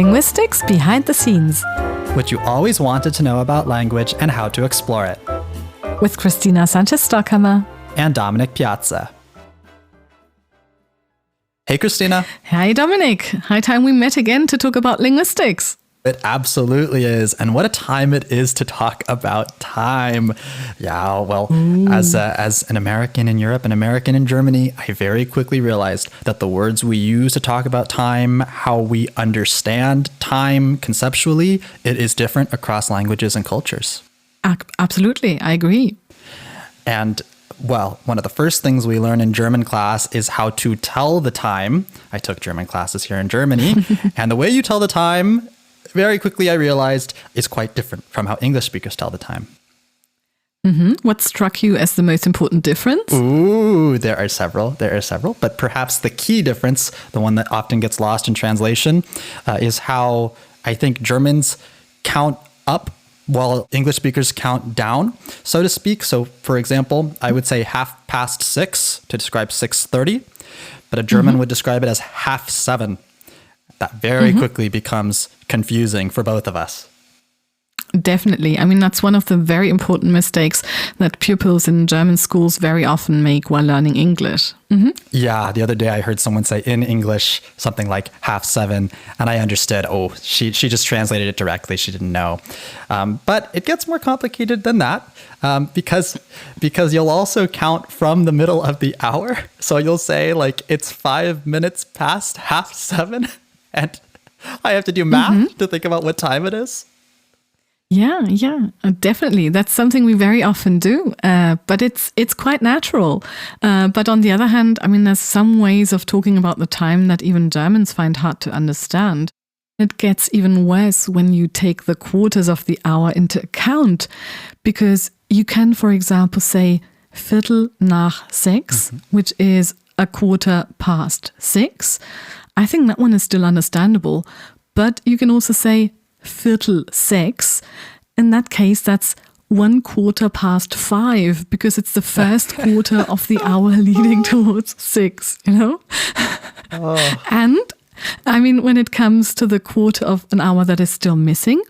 Linguistics Behind the Scenes. What you always wanted to know about language and how to explore it. With Christina Sanchez-Stockhammer. And Dominic Piazza. Hey, Christina. Hi, Dominic. High time we met again to talk about linguistics. It absolutely is. And what a time it is to talk about time. Yeah, well, as an American in Europe, an American in Germany, I very quickly realized that the words we use to talk about time, how we understand time conceptually, it is different across languages and cultures. Absolutely, I agree. And well, one of the first things we learn in German class is how to tell the time. I took German classes here in Germany. And the way you tell the time, very quickly I realized, is quite different from how English speakers tell the time. What struck you as the most important difference? Ooh, there are several. But perhaps the key difference, the one that often gets lost in translation, is how I think Germans count up while English speakers count down, so to speak. So, for example, I would say 6:30 to describe 6:30, but a German would describe it as 7:30. That very quickly becomes confusing for both of us. Definitely. I mean, that's one of the very important mistakes that pupils in German schools very often make while learning English. Yeah, the other day I heard someone say in English something like 7:30, and I understood, she just translated it directly. She didn't know. But it gets more complicated than that because you'll also count from the middle of the hour. So you'll say like it's 5 minutes past 7:30, and I have to do math to think about what time it is. Yeah, definitely. That's something we very often do, but it's quite natural. But on the other hand, I mean, there's some ways of talking about the time that even Germans find hard to understand. It gets even worse when you take the quarters of the hour into account, because you can, for example, say 6:15, which is 6:15. I think that one is still understandable, but you can also say 5:45. In that case, that's 5:15, because it's the first quarter of the hour leading towards 6, you know? And I mean, when it comes to the quarter of an hour that is still missing,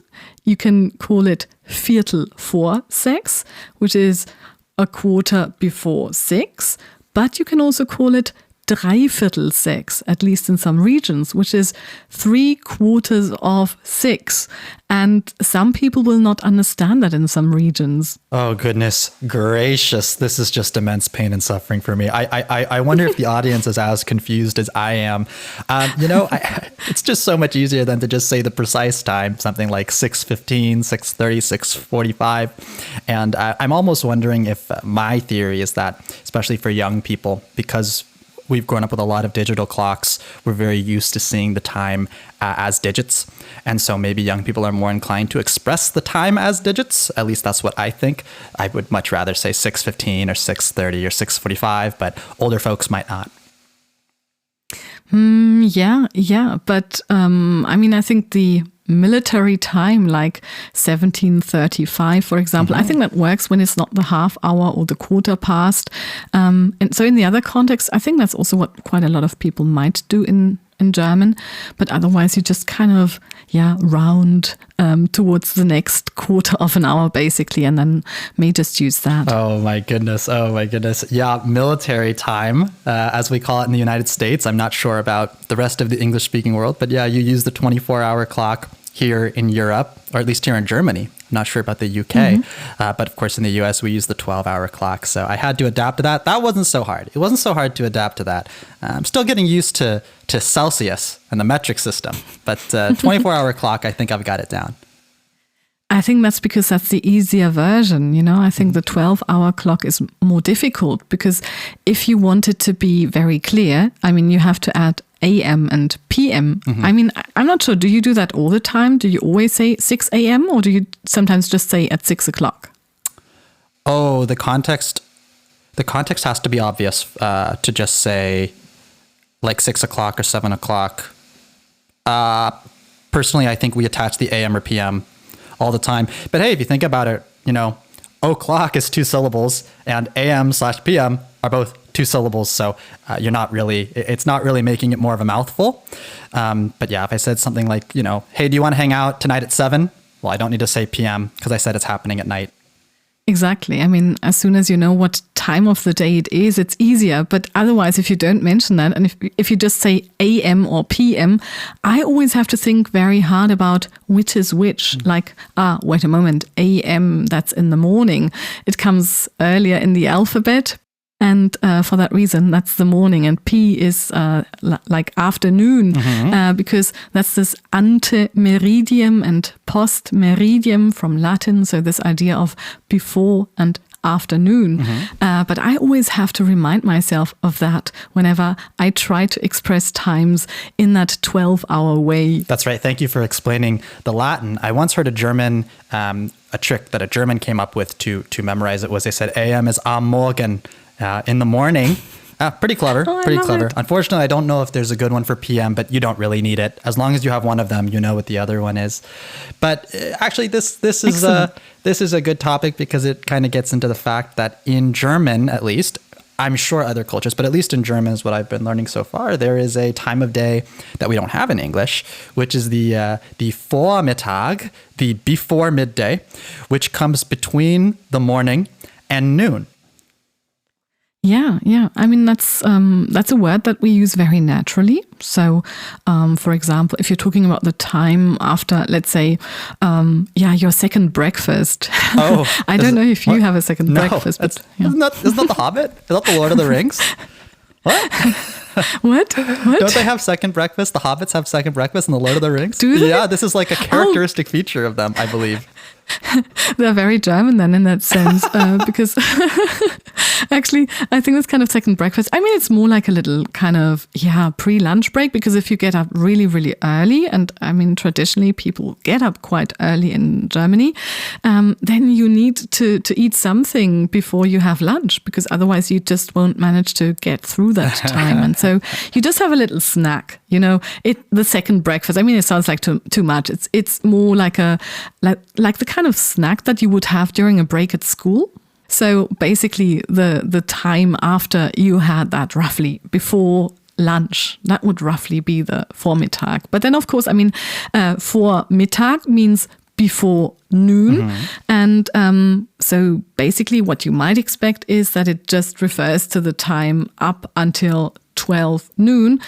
you can call it 5:45, which is a quarter before 6, but you can also call it 5:45, at least in some regions, which is 6:75. And some people will not understand that in some regions. Oh, goodness gracious. This is just immense pain and suffering for me. I wonder if the audience is as confused as I am. It's just so much easier than to just say the precise time, something like 6:15, 6:30, 6:45. And I'm almost wondering if my theory is that, especially for young people, because we've grown up with a lot of digital clocks, we're very used to seeing the time as digits. And so maybe young people are more inclined to express the time as digits. At least that's what I think. I would much rather say 6:15 or 6:30 or 6:45, but older folks might not. Yeah. But I mean, I think the military time, like 17:35, for example, I think that works when it's not the half hour or the quarter past. And so in the other context, I think that's also what quite a lot of people might do in German. But otherwise, you just kind of, round towards the next quarter of an hour, basically, and then may just use that. Oh, my goodness. Yeah, military time, as we call it in the United States. I'm not sure about the rest of the English-speaking world, but yeah, you use the 24-hour clock here in Europe, or at least here in Germany. I'm not sure about the UK, but of course in the US we use the 12-hour clock. So I had to adapt to that. That wasn't so hard. It wasn't so hard to adapt to that. I'm still getting used to Celsius and the metric system, but 24-hour clock, I think I've got it down. I think that's because that's the easier version. I think the 12-hour clock is more difficult, because if you want it to be very clear, I mean, you have to add AM and PM. I mean, I'm not sure. Do you do that all the time? Do you always say 6 a.m. or do you sometimes just say at 6 o'clock? Oh, the context has to be obvious to just say like 6 o'clock or 7 o'clock. Personally, I think we attach the AM or PM all the time. But hey, if you think about it, o'clock is 2 syllables, and AM/PM are both 2 syllables. So it's not really making it more of a mouthful. But yeah, if I said something like, hey, do you want to hang out tonight at 7? Well, I don't need to say PM because I said it's happening at night. Exactly. I mean, as soon as you know what time of the day it is, it's easier. But otherwise, if you don't mention that, and if you just say AM or PM, I always have to think very hard about which is which. Like, wait a moment, AM, that's in the morning. It comes earlier in the alphabet. And for that reason, that's the morning. And P is like afternoon, because that's this ante meridiem and post meridiem from Latin. So this idea of before and afternoon. But I always have to remind myself of that whenever I try to express times in that 12-hour way. That's right. Thank you for explaining the Latin. I once heard a trick that a German came up with to memorize it was they said AM is am Morgen. In the morning. Pretty clever. Pretty clever. It. Unfortunately, I don't know if there's a good one for PM, but you don't really need it. As long as you have one of them, you know what the other one is. But actually, this is a good topic because it kind of gets into the fact that in German, at least, I'm sure other cultures, but at least in German is what I've been learning so far, there is a time of day that we don't have in English, which is the Vormittag, the before midday, which comes between the morning and noon. Yeah. I mean, that's a word that we use very naturally. So, for example, if you're talking about the time after, let's say, your second breakfast. Oh, I don't know if you have a second breakfast. But, isn't that The Hobbit? Is that the Lord of the Rings? What? What? Don't they have second breakfast? The hobbits have second breakfast in the Lord of the Rings? Do they? Yeah, this is like a characteristic feature of them, I believe. They're very German then in that sense, because actually I think it's kind of second breakfast. I mean, it's more like a little kind of, pre-lunch break, because if you get up really, really early, and I mean, traditionally people get up quite early in Germany, then you need to eat something before you have lunch, because otherwise you just won't manage to get through that time. And so you just have a little snack, the second breakfast. I mean, it sounds like too much. It's more like like the kind of snack that you would have during a break at school. So basically the time after you had that, roughly before lunch, that would roughly be the Vormittag. But then of course, I mean, Vormittag means before noon. And so basically what you might expect is that it just refers to the time up until 12 noon.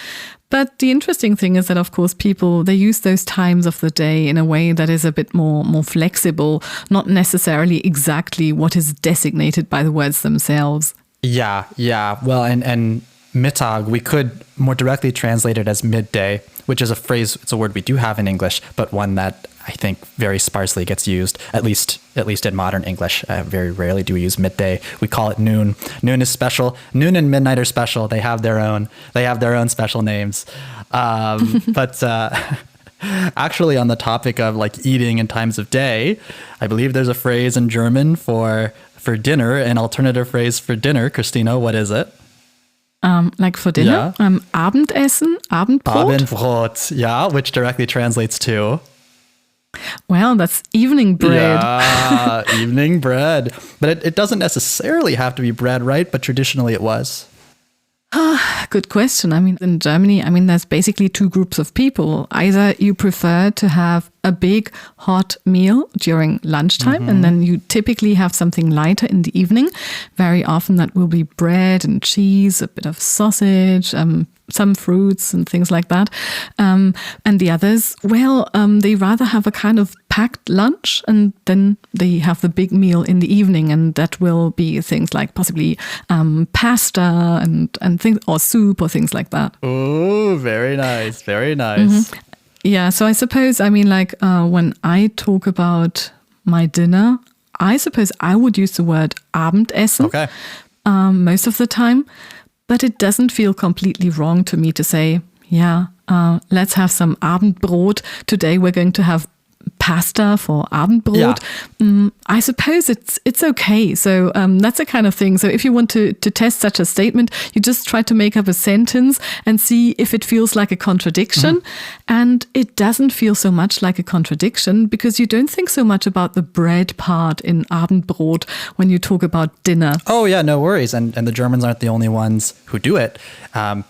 But the interesting thing is that, of course, people, they use those times of the day in a way that is a bit more flexible, not necessarily exactly what is designated by the words themselves. Yeah. Well, and Mittag, we could more directly translate it as midday, which is it's a word we do have in English, but one that I think very sparsely gets used, at least in modern English. Very rarely do we use midday. We call it noon. Noon is special. Noon and midnight are special. They have their own special names. But actually, on the topic of like eating in times of day, I believe there's a phrase in German for dinner, an alternative phrase for dinner. Christina, what is it? Like for dinner? Abendessen, Abendbrot? Abendbrot, which directly translates to... Well, that's evening bread. Yeah, evening bread. But it doesn't necessarily have to be bread, right? But traditionally it was. Good question. I mean, in Germany, there's basically two groups of people. Either you prefer to have a big hot meal during lunchtime, and then you typically have something lighter in the evening. Very often that will be bread and cheese, a bit of sausage, some fruits and things like that. And the others, they rather have a kind of packed lunch, and then they have the big meal in the evening, and that will be things like possibly pasta and things, or soup or things like that. Oh, very nice, very nice. Yeah, so I suppose, when I talk about my dinner, I suppose I would use the word Abendessen most of the time. But it doesn't feel completely wrong to me to say, let's have some Abendbrot. Today we're going to have pasta for Abendbrot. I suppose it's okay. So that's the kind of thing. So if you want to test such a statement, you just try to make up a sentence and see if it feels like a contradiction. And it doesn't feel so much like a contradiction because you don't think so much about the bread part in Abendbrot when you talk about dinner. Oh, yeah, no worries. And the Germans aren't the only ones who do it.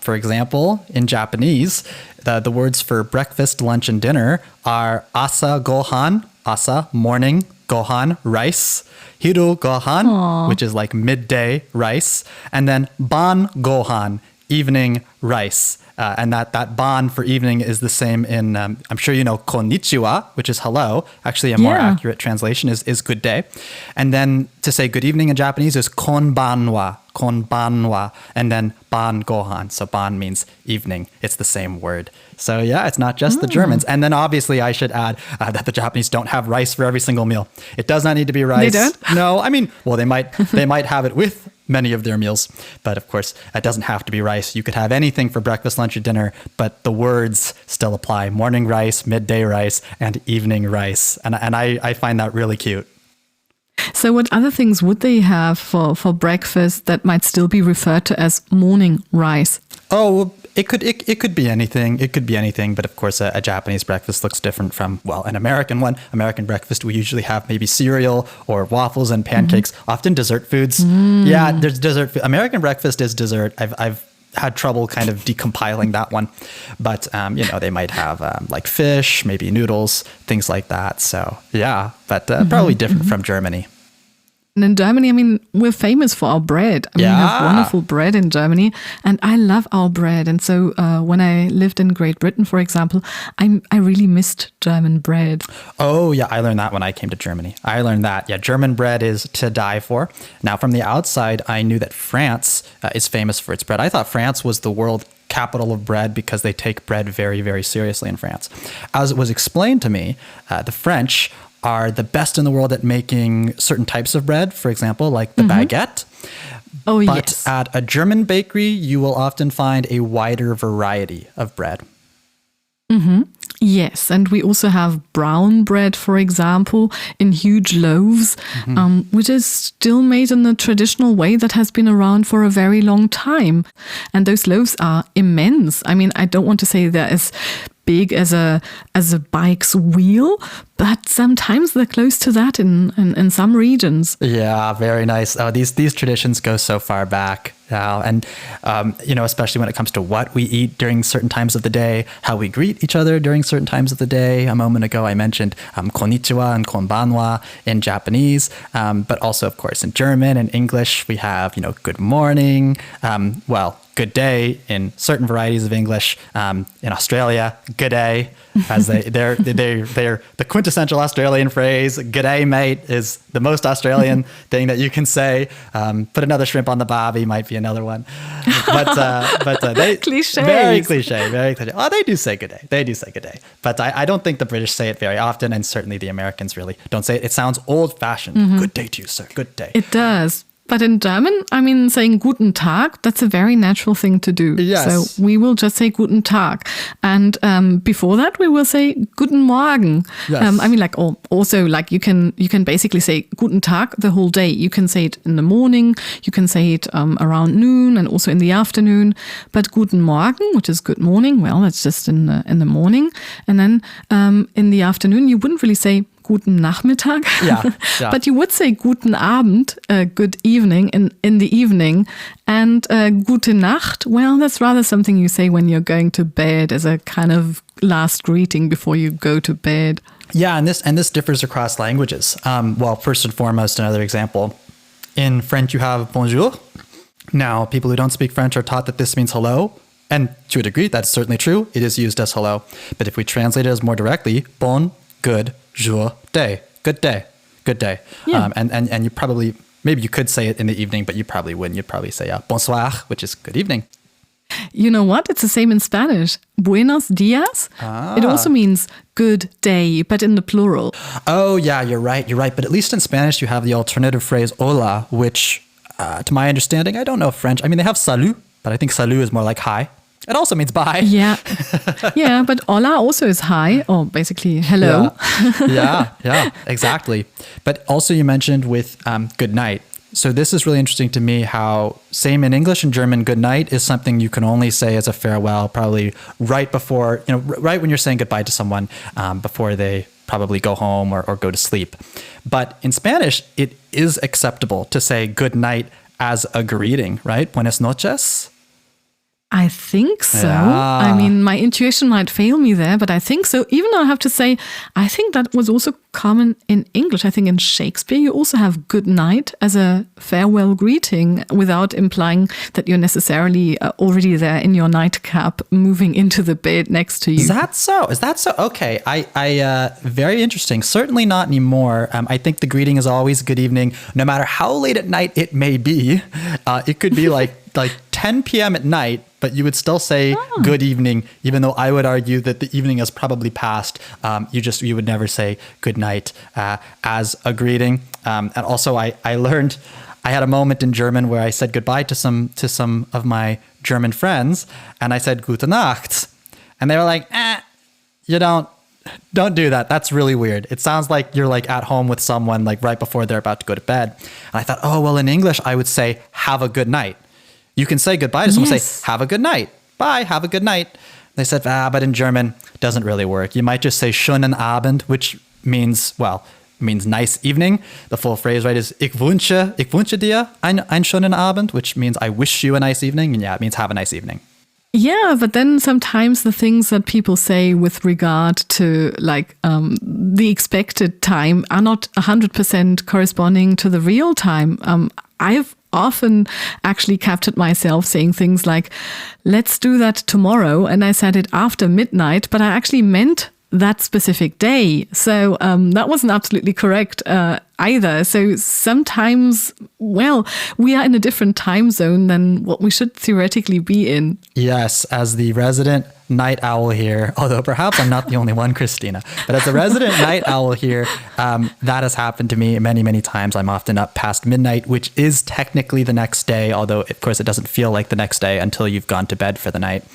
For example, in Japanese, the words for breakfast, lunch, and dinner are asa gohan, asa, morning, gohan, rice, hiru gohan, which is like midday rice, and then ban gohan, evening rice. And that ban for evening is the same in, I'm sure you know, konnichiwa, which is hello. Actually, a more accurate translation is good day. And then to say good evening in Japanese is konbanwa, konbanwa, and then ban gohan. So ban means evening. It's the same word. So yeah, it's not just the Germans. And then obviously I should add that the Japanese don't have rice for every single meal. It does not need to be rice. They don't? No, I mean, well, they might have it with many of their meals. But of course, it doesn't have to be rice. You could have anything for breakfast, lunch, or dinner, but the words still apply. Morning rice, midday rice, and evening rice. And I find that really cute. So what other things would they have for breakfast that might still be referred to as morning rice? Oh, it could be anything. It could be anything. But of course, a Japanese breakfast looks different from, well, an American one. American breakfast, we usually have maybe cereal or waffles and pancakes, often dessert foods. Yeah, there's dessert food. American breakfast is dessert. I've had trouble kind of decompiling that one. But, they might have like fish, maybe noodles, things like that. So, yeah, but probably different from Germany. And in Germany, I mean, we're famous for our bread. I mean, we have wonderful bread in Germany, and I love our bread. And so when I lived in Great Britain, for example, I really missed German bread. Oh, yeah, I learned that when I came to Germany. I learned that, yeah, German bread is to die for. Now, from the outside, I knew that France is famous for its bread. I thought France was the world capital of bread because they take bread very, very seriously in France. As it was explained to me, the French are the best in the world at making certain types of bread, for example, like the baguette. Oh, but yes. At a German bakery, you will often find a wider variety of bread. Yes, and we also have brown bread, for example, in huge loaves, which is still made in a traditional way that has been around for a very long time. And those loaves are immense. I mean, I don't want to say they're as big as a bike's wheel, but sometimes they're close to that in some regions. Yeah, very nice. Oh, these traditions go so far back. And, especially when it comes to what we eat during certain times of the day, how we greet each other during certain times of the day. A moment ago, I mentioned konnichiwa and konbanwa in Japanese, but also, of course, in German and English, we have, good morning, good day in certain varieties of English. In Australia, good day, as they're the quintessential Australian phrase. Good day, mate, is the most Australian thing that you can say. Put another shrimp on the barbie might be another one. But they Clichés. Very cliche, very cliche. Oh, they do say good day. They do say good day. But I don't think the British say it very often, and certainly the Americans really don't say it. It sounds old-fashioned. Good day to you, sir. Good day. It does. But in German, I mean, saying Guten Tag, that's a very natural thing to do. Yes. So we will just say Guten Tag. And before that, we will say Guten Morgen. Yes. You can basically say Guten Tag the whole day. You can say it in the morning, you can say it around noon and also in the afternoon. But Guten Morgen, which is good morning, well, that's just in the morning. And then in the afternoon, you wouldn't really say Guten Nachmittag. Yeah. But you would say Guten Abend, good evening, in the evening. And Gute Nacht, well, that's rather something you say when you're going to bed as a kind of last greeting before you go to bed. Yeah, and this differs across languages. First and foremost, another example. In French, you have bonjour. Now, people who don't speak French are taught that this means hello. And to a degree, that's certainly true. It is used as hello. But if we translate it as more directly, bon, good, jour, day, good day, good day. Yeah. And you probably, maybe you could say it in the evening, but you probably wouldn't. You'd probably say bonsoir, which is good evening. You know what? It's the same in Spanish. Buenos dias. It also means good day, but in the plural. Oh, yeah, you're right. But at least in Spanish, you have the alternative phrase hola, which, to my understanding, I don't know French. I mean, they have salut, but I think salut is more like hi. It also means bye. Yeah. Yeah, but hola also is hi, or basically hello. Yeah, exactly. But also you mentioned with good night. So this is really interesting to me how same in English and German, good night is something you can only say as a farewell, probably right before, right when you're saying goodbye to someone, before they probably go home or go to sleep. But in Spanish, it is acceptable to say good night as a greeting, right? Buenas noches. I think so. Yeah. I mean, my intuition might fail me there, but I think so. Even though I have to say, I think that was also common in English. I think in Shakespeare, you also have good night as a farewell greeting without implying that you're necessarily already there in your nightcap moving into the bed next to you. Is that so? Okay. I very interesting. Certainly not anymore. I think the greeting is always good evening, no matter how late at night it may be. It could be like 10 p.m. at night, but you would still say good evening, even though I would argue that the evening has probably passed. You would never say good night as a greeting. And also I learned, I had a moment in German where I said goodbye to some of my German friends, and I said gute Nacht, and they were like, you don't do that. That's really weird. It sounds like you're like at home with someone like right before they're about to go to bed. And I thought, oh, well, in English, I would say have a good night. You can say goodbye to someone, say, have a good night. Bye, have a good night. They said, but in German, it doesn't really work. You might just say schönen Abend, which means nice evening. The full phrase, right, is ich wünsche dir einen schönen Abend, which means I wish you a nice evening. And yeah, it means have a nice evening. Yeah, but then sometimes the things that people say with regard to like the expected time are not 100% corresponding to the real time. I've often actually captured myself saying things like, let's do that tomorrow. And I said it after midnight, but I actually meant that specific day. So that wasn't absolutely correct either. So sometimes, well, we are in a different time zone than what we should theoretically be in. Yes, as the resident night owl here, although perhaps I'm not the only one, Christina, but as a resident night owl here, that has happened to me many, many times. I'm often up past midnight, which is technically the next day, although of course it doesn't feel like the next day until you've gone to bed for the night.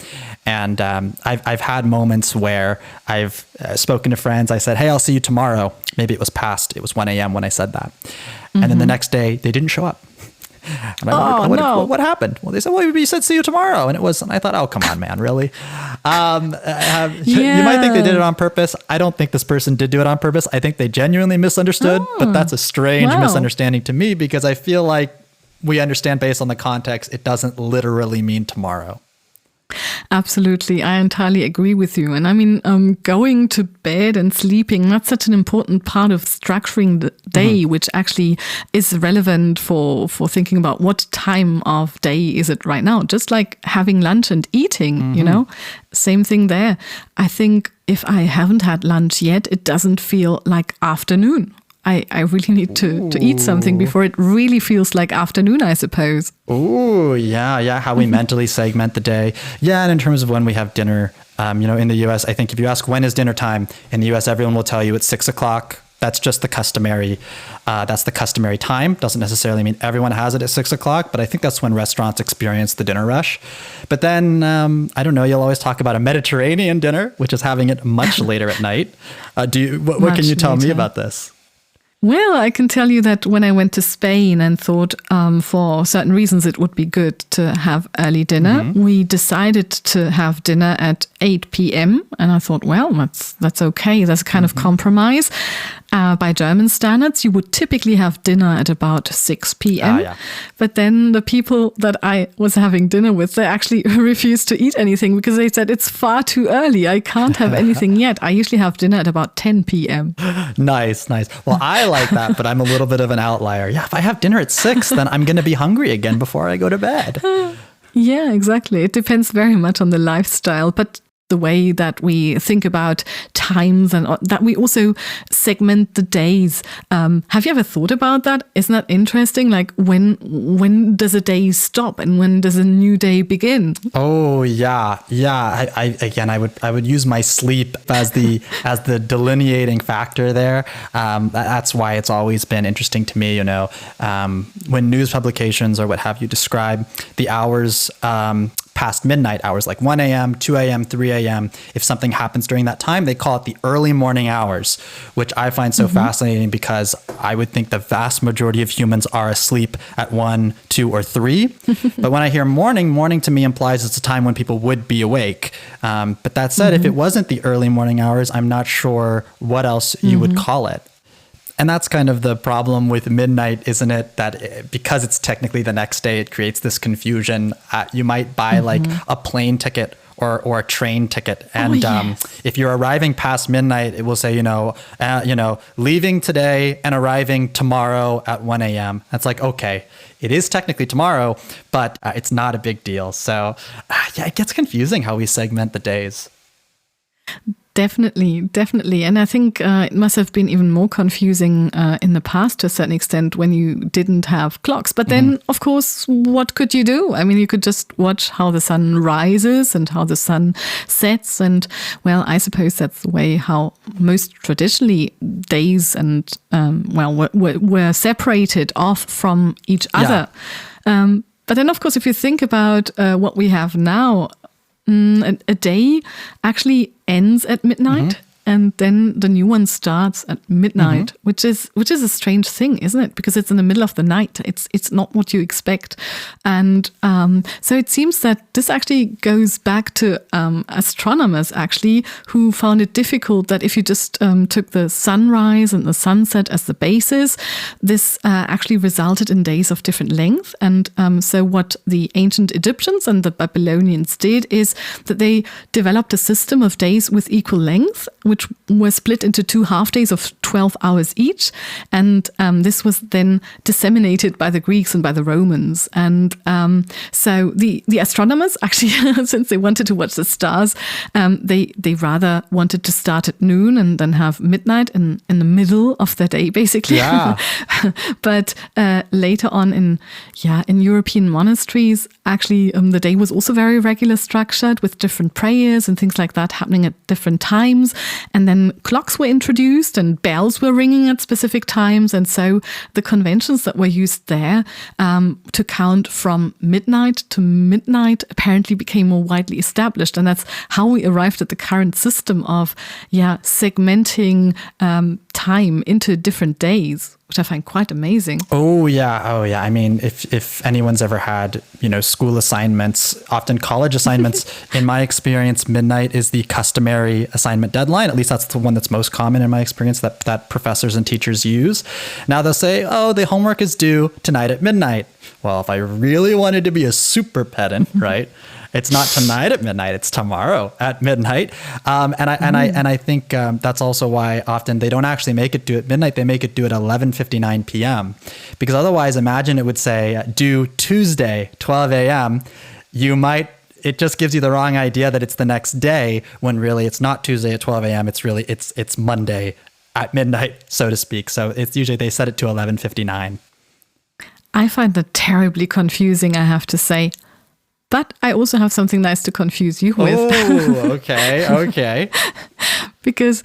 And I've had moments where I've spoken to friends. I said, hey, I'll see you tomorrow. Maybe it was 1 a.m. when I said that. And then the next day they didn't show up. And I'm like, what happened? Well, they said, well, you said see you tomorrow. And I thought, oh, come on, man, really? You might think they did it on purpose. I don't think this person did do it on purpose. I think they genuinely misunderstood, but that's a strange misunderstanding to me because I feel like we understand based on the context, it doesn't literally mean tomorrow. Absolutely. I entirely agree with you. And I mean, going to bed and sleeping, that's such an important part of structuring the day, which actually is relevant for thinking about what time of day is it right now. Just like having lunch and eating, same thing there. I think if I haven't had lunch yet, it doesn't feel like afternoon. I really need to eat something before it really feels like afternoon, I suppose. Oh, yeah. How we mentally segment the day. Yeah, and in terms of when we have dinner, in the U.S., I think if you ask when is dinner time, in the U.S., everyone will tell you it's 6 o'clock. That's just the customary time. Doesn't necessarily mean everyone has it at 6 o'clock, but I think that's when restaurants experience the dinner rush. But then, I don't know, you'll always talk about a Mediterranean dinner, which is having it much later at night. What can you tell me about this? Well, I can tell you that when I went to Spain and thought for certain reasons it would be good to have early dinner, we decided to have dinner at 8 p.m. And I thought, well, that's okay. That's a kind of compromise. By German standards, you would typically have dinner at about 6 p.m. But then the people that I was having dinner with, they actually refused to eat anything because they said it's far too early. I can't have anything yet. I usually have dinner at about 10 p.m. Nice. Well, I like that, but I'm a little bit of an outlier. Yeah, if I have dinner at 6, then I'm going to be hungry again before I go to bed. Yeah, exactly. It depends very much on the lifestyle, but the way that we think about times and that we also segment the days. Have you ever thought about that? Isn't that interesting? Like when does a day stop and when does a new day begin? Oh yeah. I would use my sleep as the delineating factor there. That's why it's always been interesting to me. When news publications or what have you describe the hours past midnight hours, like 1 a.m., 2 a.m., 3 a.m. If something happens during that time, they call it the early morning hours, which I find so fascinating because I would think the vast majority of humans are asleep at 1, 2, or 3. But when I hear morning to me implies it's a time when people would be awake. But that said, if it wasn't the early morning hours, I'm not sure what else you would call it. And that's kind of the problem with midnight, isn't it? That because it's technically the next day, it creates this confusion. You might buy like a plane ticket or a train ticket. And if you're arriving past midnight, it will say, leaving today and arriving tomorrow at 1 a.m. That's like, okay, it is technically tomorrow, but it's not a big deal. So it gets confusing how we segment the days. Definitely. And I think it must have been even more confusing in the past to a certain extent when you didn't have clocks. But then, of course, what could you do? I mean, you could just watch how the sun rises and how the sun sets. And, well, I suppose that's the way how most traditionally days and, were separated off from each other. But then, of course, if you think about what we have now, a day actually ends at midnight, and then the new one starts at midnight, which is a strange thing, isn't it? Because it's in the middle of the night. It's not what you expect, and so it seems that this actually goes back to astronomers actually, who found it difficult that if you just took the sunrise and the sunset as the basis, this actually resulted in days of different length. And so what the ancient Egyptians and the Babylonians did is that they developed a system of days with equal length, which were split into 2 half days of 12 hours each. And this was then disseminated by the Greeks and by the Romans. And so the astronomers actually, since they wanted to watch the stars, they rather wanted to start at noon and then have midnight in the middle of the day, basically. Yeah. But later on in European monasteries, actually the day was also very regular structured with different prayers and things like that happening at different times. And then clocks were introduced and bells were ringing at specific times. And so the conventions that were used there to count from midnight to midnight apparently became more widely established. And that's how we arrived at the current system of segmenting time into different days, which I find quite amazing. Oh yeah. I mean, if anyone's ever had, school assignments, often college assignments, in my experience, midnight is the customary assignment deadline. At least that's the one that's most common in my experience that professors and teachers use. Now they'll say, oh, the homework is due tonight at midnight. Well, if I really wanted to be a super pedant, right? It's not tonight at midnight, it's tomorrow at midnight. And I think that's also why often they don't actually make it due at midnight, they make it due at 11:59 p.m. Because otherwise, imagine it would say due Tuesday, 12 a.m. It just gives you the wrong idea that it's the next day, when really it's not Tuesday at 12 a.m. It's Monday at midnight, so to speak. So it's usually they set it to 11:59. I find that terribly confusing, I have to say. But I also have something nice to confuse you with. Oh, okay. Because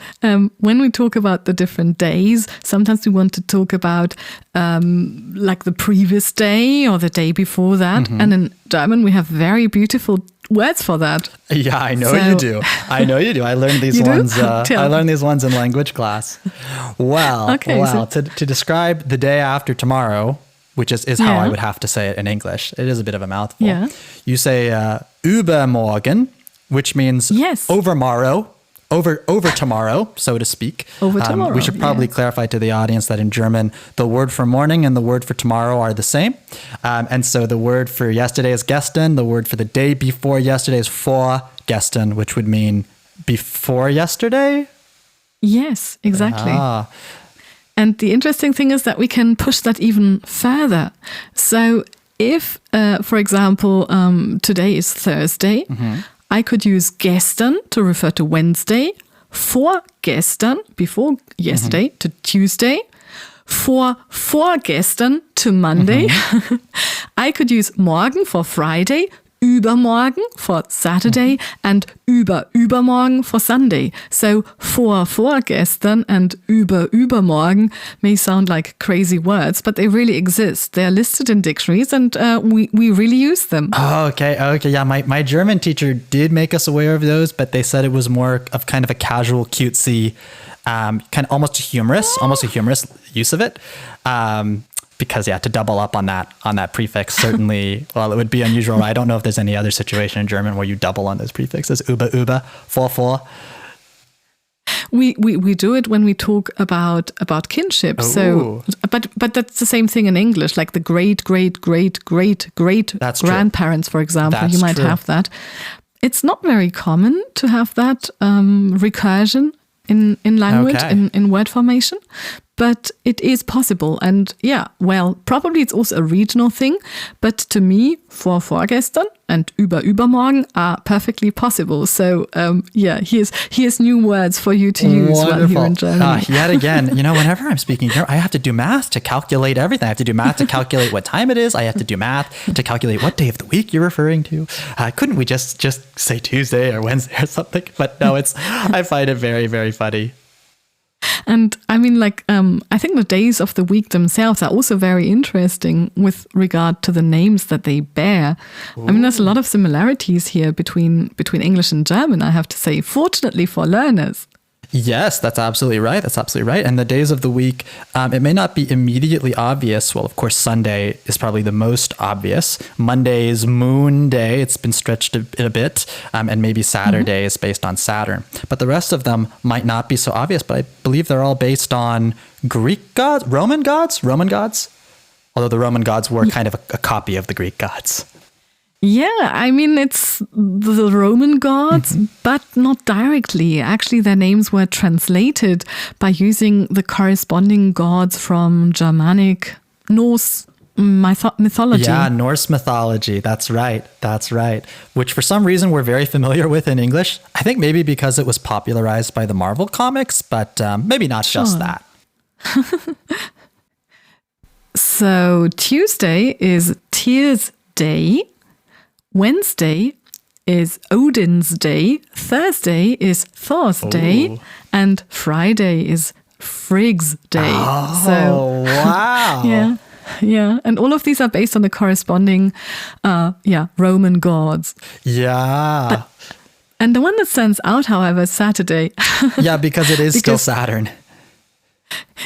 when we talk about the different days, sometimes we want to talk about like the previous day or the day before that. And in German, we have very beautiful words for that. Yeah, I know you do. I learned these ones. I learned these ones in language class. Well, to describe the day after tomorrow, which is how I would have to say it in English. It is a bit of a mouthful. Yeah. You say übermorgen, which means overmorrow, over tomorrow, so to speak. Over tomorrow. We should probably clarify to the audience that in German, the word for morning and the word for tomorrow are the same. And so the word for yesterday is gestern. The word for the day before yesterday is vorgestern, which would mean before yesterday? Yes, exactly. And the interesting thing is that we can push that even further. So if, for example, today is Thursday, I could use gestern to refer to Wednesday, vorgestern, before yesterday, to Tuesday, vorgestern to Monday. I could use morgen for Friday, übermorgen for Saturday and übermorgen for Sunday. So vorgestern and übermorgen may sound like crazy words, but they really exist. They're listed in dictionaries and we really use them. Oh, okay. Yeah, my German teacher did make us aware of those, but they said it was more of kind of a casual, cutesy, kind of almost a humorous use of it. Because to double up on that prefix, certainly, well, it would be unusual. I don't know if there's any other situation in German where you double on those prefixes. Über, vor. We do it when we talk about kinship. Ooh. So, but that's the same thing in English, like the great That's grandparents, for example. That's you might true. have that. It's not very common to have that recursion in language, Okay. in word formation. But it is possible. And probably it's also a regional thing. But to me, vorgestern and übermorgen are perfectly possible. So, here's new words for you to use while here in Germany. Yet again, whenever I'm speaking German, I have to do math to calculate everything. I have to do math to calculate what time it is. I have to do math to calculate what day of the week you're referring to. Couldn't we just say Tuesday or Wednesday or something? But no, I find it very, very funny. And I mean, I think the days of the week themselves are also very interesting with regard to the names that they bear. Ooh. I mean, there's a lot of similarities here between English and German, I have to say, fortunately for learners. Yes, that's absolutely right. And the days of the week, it may not be immediately obvious. Well, of course, Sunday is probably the most obvious. Monday is Moon Day. It's been stretched a bit. And maybe Saturday is based on Saturn. But the rest of them might not be so obvious. But I believe they're all based on Greek gods, Roman gods. Although the Roman gods were kind of a copy of the Greek gods. Yeah, I mean, it's the Roman gods, but not directly. Actually, their names were translated by using the corresponding gods from Germanic, Norse mythology. Yeah, Norse mythology. That's right. Which for some reason we're very familiar with in English. I think maybe because it was popularized by the Marvel comics, but maybe not just that. So Tuesday is Tyr's Day. Wednesday is Odin's Day, Thursday is Thor's Day, and Friday is Frigg's Day. Oh, wow. Yeah. And all of these are based on the corresponding, Roman gods. Yeah. And the one that stands out, however, is Saturday. Yeah, because it is still Saturn.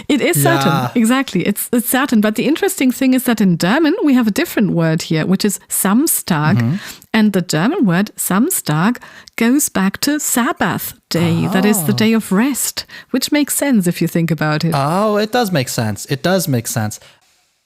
It is Saturn, exactly. It's Saturn. But the interesting thing is that in German, we have a different word here, which is Samstag. And the German word Samstag goes back to Sabbath day. That is the day of rest, which makes sense if you think about it. Oh, it does make sense.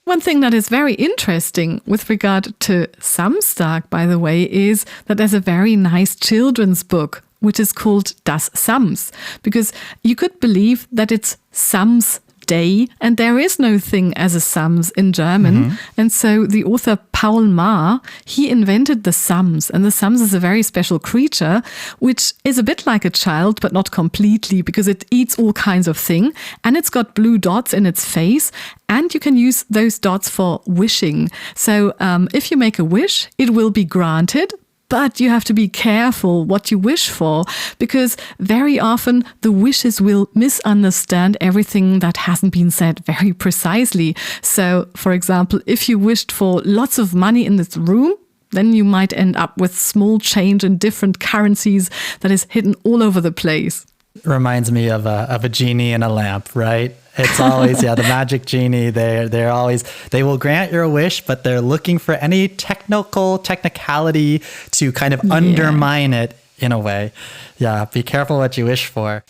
One thing that is very interesting with regard to Samstag, by the way, is that there's a very nice children's book which is called Das Sams, because you could believe that it's Sams Day, and there is no thing as a Sams in German. And so the author Paul Maar, he invented the Sams, and the Sams is a very special creature, which is a bit like a child, but not completely, because it eats all kinds of things, and it's got blue dots in its face, and you can use those dots for wishing. So if you make a wish, it will be granted. But you have to be careful what you wish for, because very often the wishes will misunderstand everything that hasn't been said very precisely. So, for example, if you wished for lots of money in this room, then you might end up with small change in different currencies that is hidden all over the place. Reminds me of a genie in a lamp, right? It's always, the magic genie. They will grant your wish, but they're looking for any technicality to kind of undermine it in a way. Yeah, be careful what you wish for.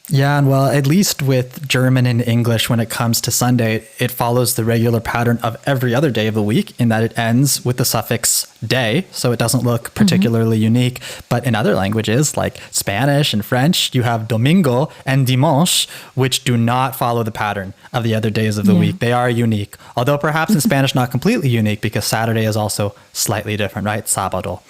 Yeah, and well, at least with German and English, when it comes to Sunday, it follows the regular pattern of every other day of the week in that it ends with the suffix day, so it doesn't look particularly unique. But in other languages, like Spanish and French, you have domingo and dimanche, which do not follow the pattern of the other days of the week. They are unique, although perhaps in Spanish not completely unique, because Saturday is also slightly different, right? Sábado.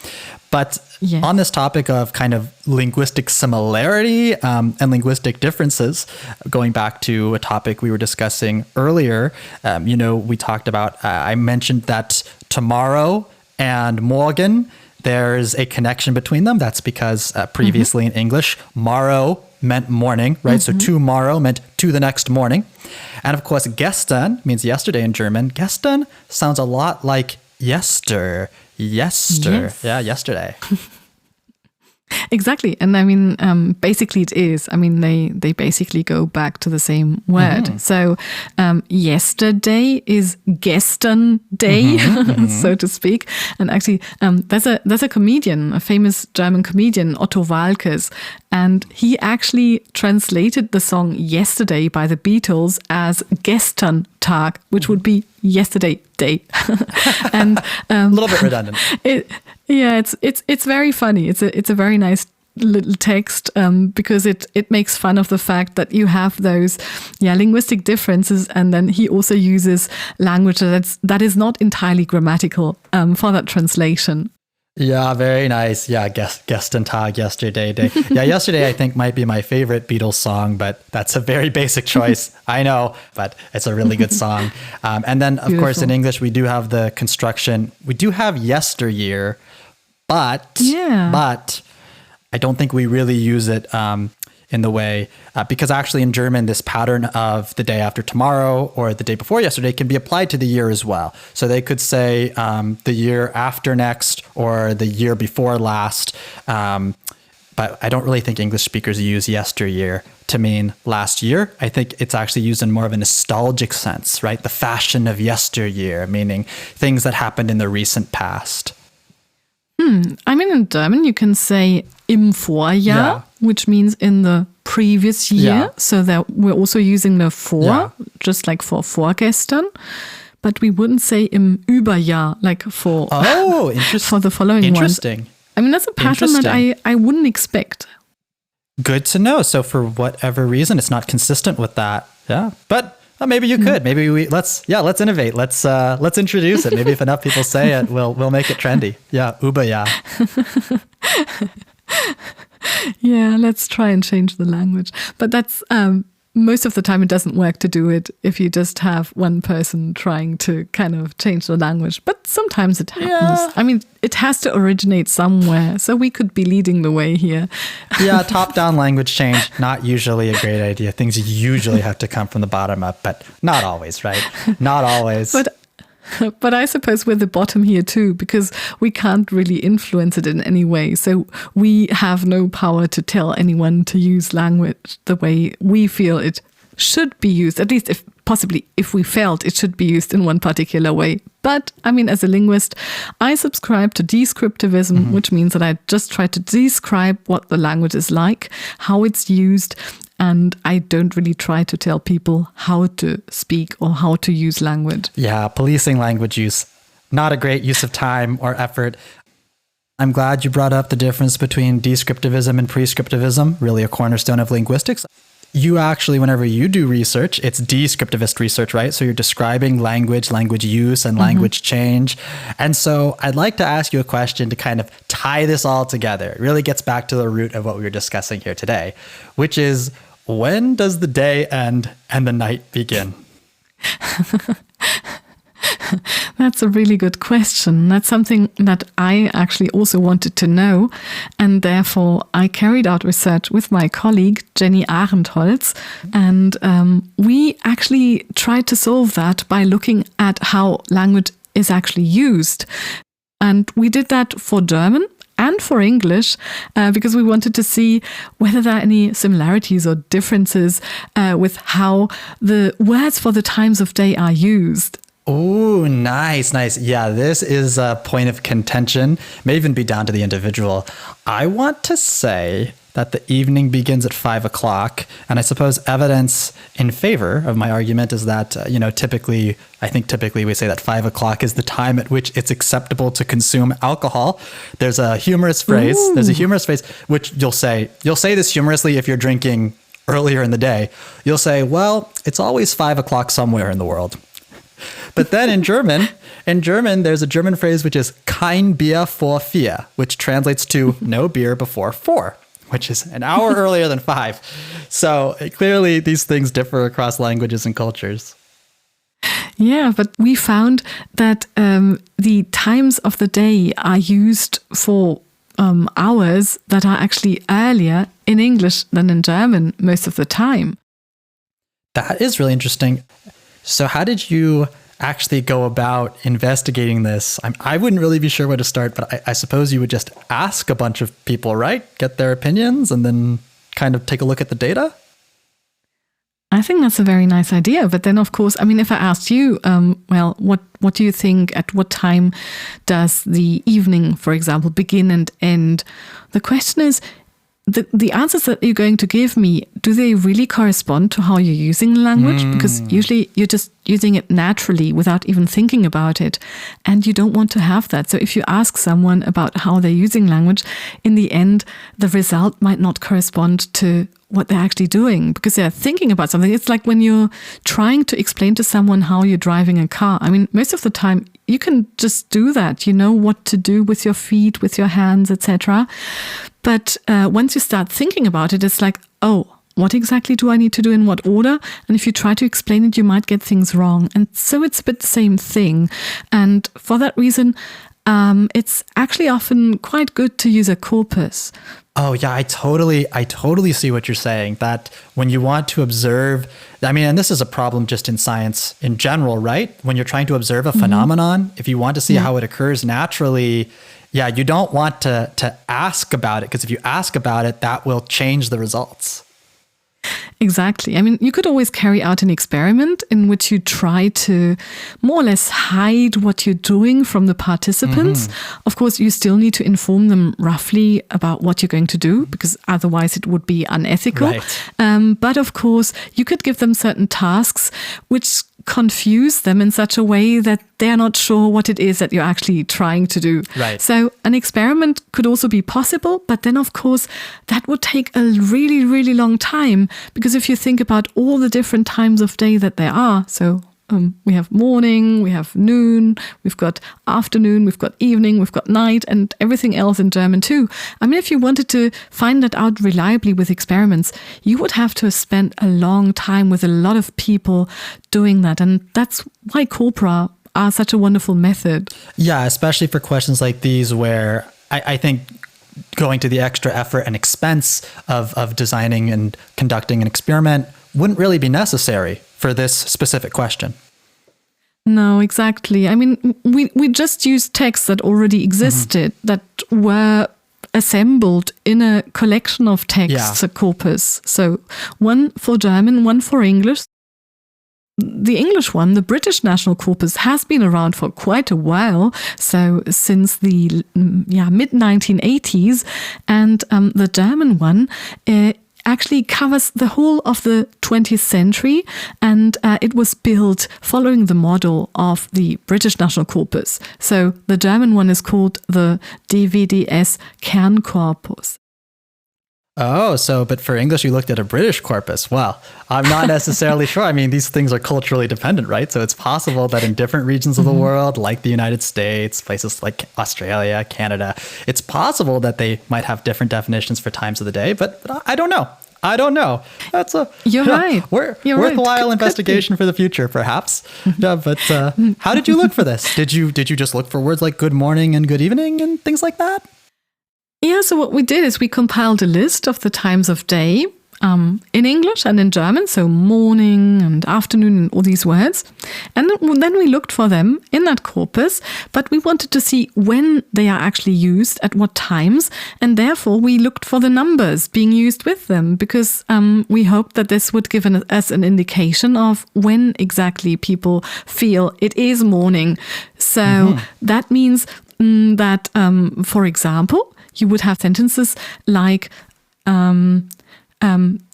But on this topic of kind of linguistic similarity and linguistic differences, going back to a topic we were discussing earlier, we talked about, I mentioned that tomorrow and morgen, there's a connection between them. That's because previously in English, morrow meant morning, right? So tomorrow meant to the next morning. And of course, gestern means yesterday in German. Gestern sounds a lot like yester. Yes. Yeah, yesterday. Exactly. And I mean, basically it is. I mean, they basically go back to the same word. So yesterday is gestern day, so to speak. And actually, there's a comedian, a famous German comedian, Otto Walkes, and he actually translated the song Yesterday by the Beatles as gestern Tag, which would be yesterday day. And a little bit redundant. It's very funny. It's a very nice little text because it makes fun of the fact that you have those linguistic differences, and then he also uses language that is not entirely grammatical for that translation. Yeah, very nice. Yeah, gestern Tag, yesterday day. Yeah, yesterday I think might be my favorite Beatles song, but that's a very basic choice. I know, but it's a really good song. And then, of course, in English, we do have the construction. We do have yesteryear, but I don't think we really use it in the way, because actually in German, this pattern of the day after tomorrow or the day before yesterday can be applied to the year as well. So they could say the year after next or the year before last. But I don't really think English speakers use yesteryear to mean last year. I think it's actually used in more of a nostalgic sense, right? The fashion of yesteryear, meaning things that happened in the recent past. I mean, in German, you can say im Vorjahr, which means in the previous year. Yeah. So that we're also using the vor, just like for vorgestern. But we wouldn't say im Überjahr, like for for the following Interesting. one. I mean, that's a pattern that I wouldn't expect. Good to know. So for whatever reason, it's not consistent with that. Yeah, but maybe you could. Maybe let's innovate. Let's introduce it. Maybe if enough people say it, we'll make it trendy. Yeah, Überjahr. Yeah, let's try and change the language. But that's most of the time it doesn't work to do it if you just have one person trying to kind of change the language. But sometimes it happens. Yeah. I mean, it has to originate somewhere. So we could be leading the way here. Yeah, top-down language change, not usually a great idea. Things usually have to come from the bottom up, but not always, right? Not always. But I suppose we're the bottom here too, because we can't really influence it in any way. So we have no power to tell anyone to use language the way we feel it should be used, at least if we felt it should be used in one particular way. But I mean, as a linguist, I subscribe to descriptivism, which means that I just try to describe what the language is like, how it's used, and I don't really try to tell people how to speak or how to use language. Yeah, policing language use, not a great use of time or effort. I'm glad you brought up the difference between descriptivism and prescriptivism, really a cornerstone of linguistics. You actually, whenever you do research, it's descriptivist research, right? So you're describing language use, and language change. And so I'd like to ask you a question to kind of tie this all together. It really gets back to the root of what we were discussing here today, which is, when does the day end and the night begin? That's a really good question. That's something that I actually also wanted to know. And therefore, I carried out research with my colleague, Jenny Arendholz. And we actually tried to solve that by looking at how language is actually used. And we did that for German and for English, because we wanted to see whether there are any similarities or differences with how the words for the times of day are used. Oh, nice. Yeah, this is a point of contention, may even be down to the individual. I want to say that the evening begins at 5 o'clock. And I suppose evidence in favor of my argument is that, typically we say that 5 o'clock is the time at which it's acceptable to consume alcohol. There's a humorous phrase. Ooh. There's a humorous phrase, which you'll say this humorously if you're drinking earlier in the day. You'll say, well, it's always 5 o'clock somewhere in the world. But then in German, there's a German phrase which is kein Bier vor 4, which translates to no beer before 4, which is an hour earlier than 5. So clearly these things differ across languages and cultures. Yeah, but we found that the times of the day are used for hours that are actually earlier in English than in German most of the time. That is really interesting. So how did you actually go about investigating this? I wouldn't really be sure where to start, but I suppose you would just ask a bunch of people, right? Get their opinions and then kind of take a look at the data? I think that's a very nice idea. But then, of course, I mean, if I asked you, what do you think, at what time does the evening, for example, begin and end? The question is, the answers that you're going to give me, do they really correspond to how you're using the language? Because usually you're just using it naturally without even thinking about it. And you don't want to have that. So if you ask someone about how they're using language, in the end, the result might not correspond to what they're actually doing because they're thinking about something. It's like when you're trying to explain to someone how you're driving a car. I mean, most of the time you can just do that. You know what to do with your feet, with your hands, etc. But once you start thinking about it, it's like, oh, what exactly do I need to do in what order? And if you try to explain it, you might get things wrong. And so it's a bit the same thing. And for that reason, it's actually often quite good to use a corpus. Oh yeah, I totally see what you're saying, that when you want to observe, I mean, and this is a problem just in science in general, right? When you're trying to observe a phenomenon, if you want to see how it occurs naturally, yeah, you don't want to ask about it, because if you ask about it, that will change the results. Exactly. I mean, you could always carry out an experiment in which you try to more or less hide what you're doing from the participants. Of course, you still need to inform them roughly about what you're going to do, because otherwise it would be unethical. Right. But of course, you could give them certain tasks which confuse them in such a way that they're not sure what it is that you're actually trying to do. Right. So an experiment could also be possible, but then of course that would take a really, really long time, because if you think about all the different times of day that there are, so we have morning, we have noon, we've got afternoon, we've got evening, we've got night, and everything else in German too. I mean, if you wanted to find that out reliably with experiments, you would have to spend a long time with a lot of people doing that. And that's why corpora are such a wonderful method. Yeah, especially for questions like these where I think going to the extra effort and expense of designing and conducting an experiment wouldn't really be necessary for this specific question. No, exactly. I mean, we just used texts that already existed, that were assembled in a collection of texts, a corpus. So one for German, one for English. The English one, the British National Corpus, has been around for quite a while, so since the mid-1980s, and the German one actually covers the whole of the 20th century, and it was built following the model of the British National Corpus. So the German one is called the DWDS Kernkorpus. Oh, but for English, you looked at a British corpus. Well, I'm not necessarily sure. I mean, these things are culturally dependent, right? So it's possible that in different regions of the world, like the United States, places like Australia, Canada, it's possible that they might have different definitions for times of the day, but I don't know. That's worthwhile investigation for the future, perhaps. Yeah, but how did you look for this? Did you just look for words like good morning and good evening and things like that? Yeah, so what we did is we compiled a list of the times of day in English and in German, so morning and afternoon and all these words. And then we looked for them in that corpus, but we wanted to see when they are actually used, at what times, and therefore we looked for the numbers being used with them, because we hoped that this would give us an indication of when exactly people feel it is morning. So that means that, for example, you would have sentences like,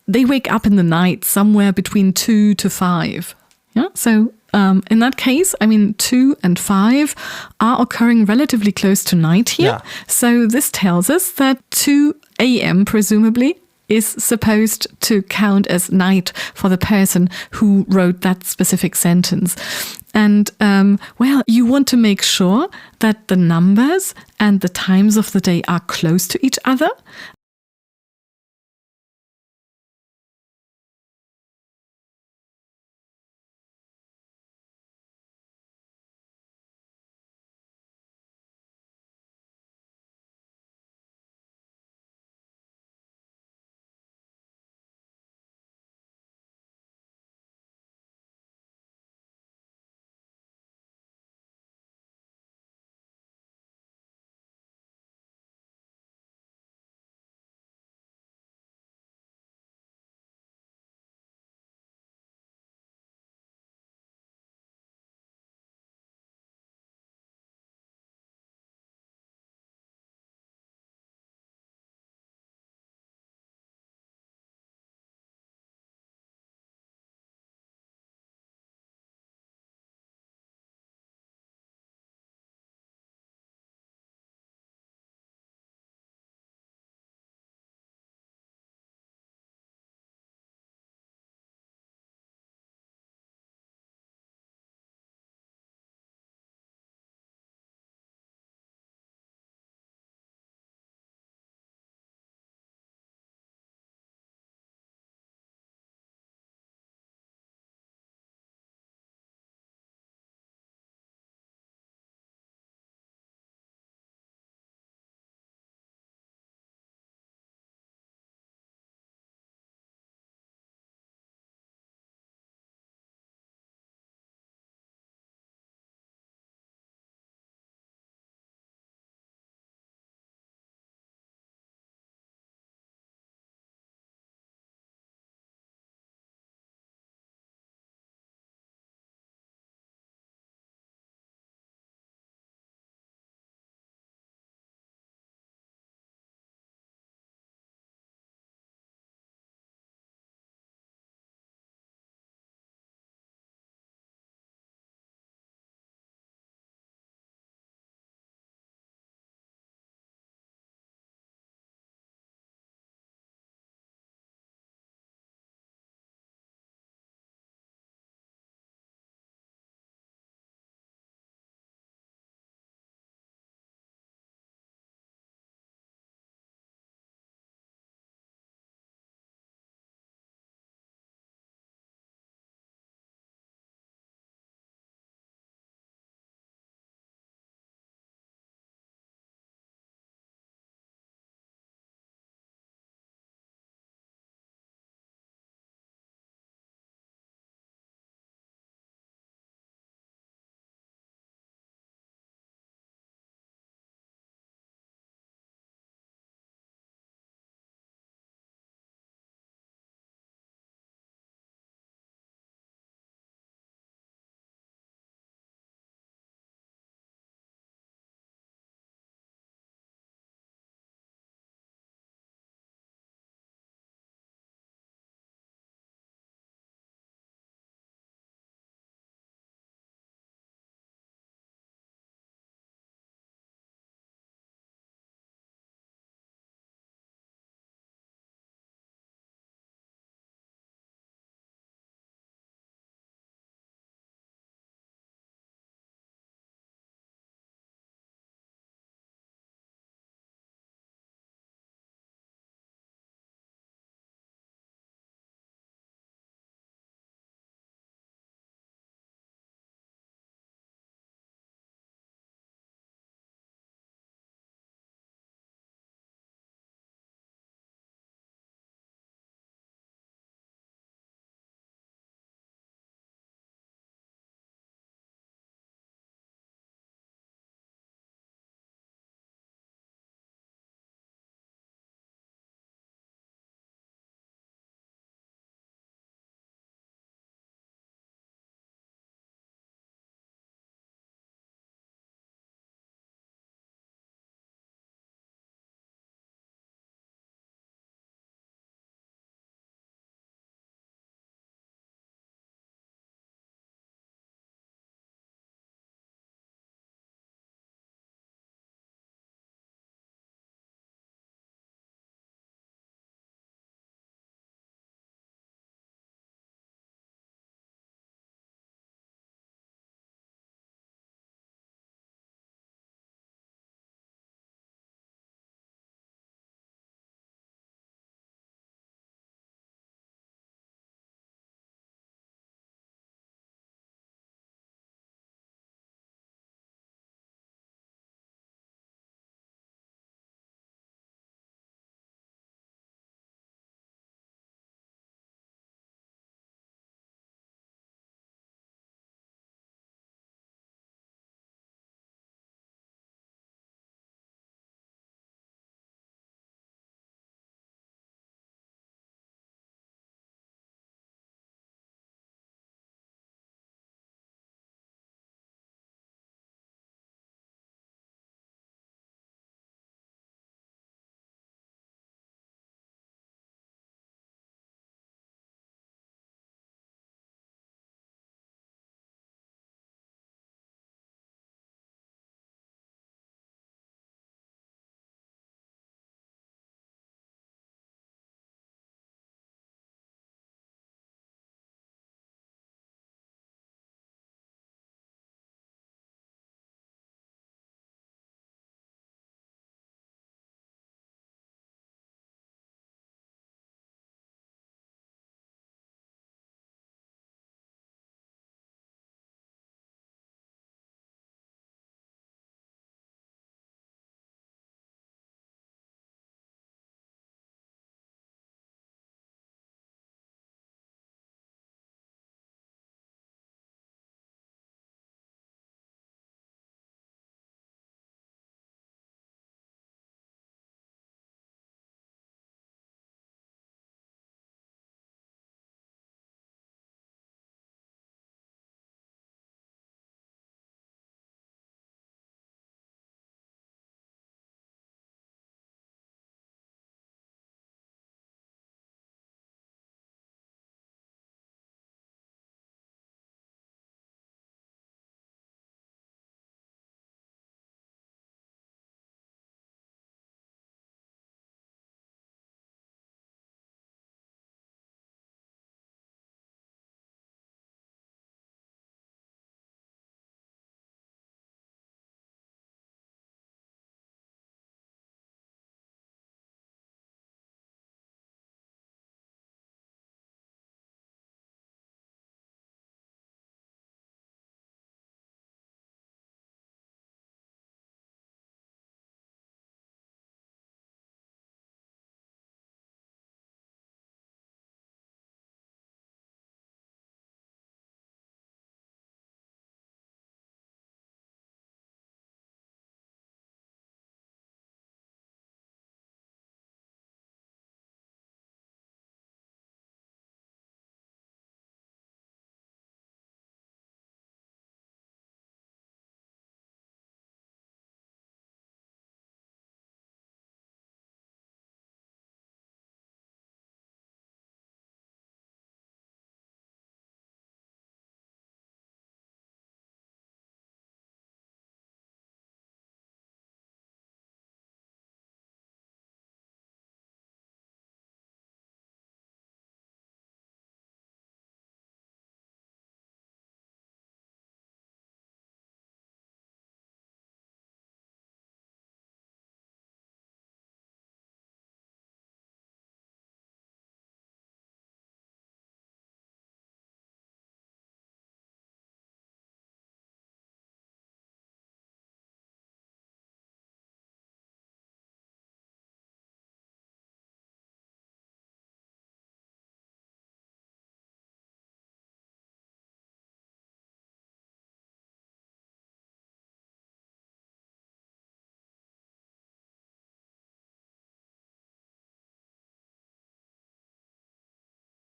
they wake up in the night somewhere between 2 to 5. Yeah. So in that case, I mean, 2 and 5 are occurring relatively close to night here. Yeah. So this tells us that 2 a.m. presumably is supposed to count as night for the person who wrote that specific sentence. And, you want to make sure that the numbers and the times of the day are close to each other.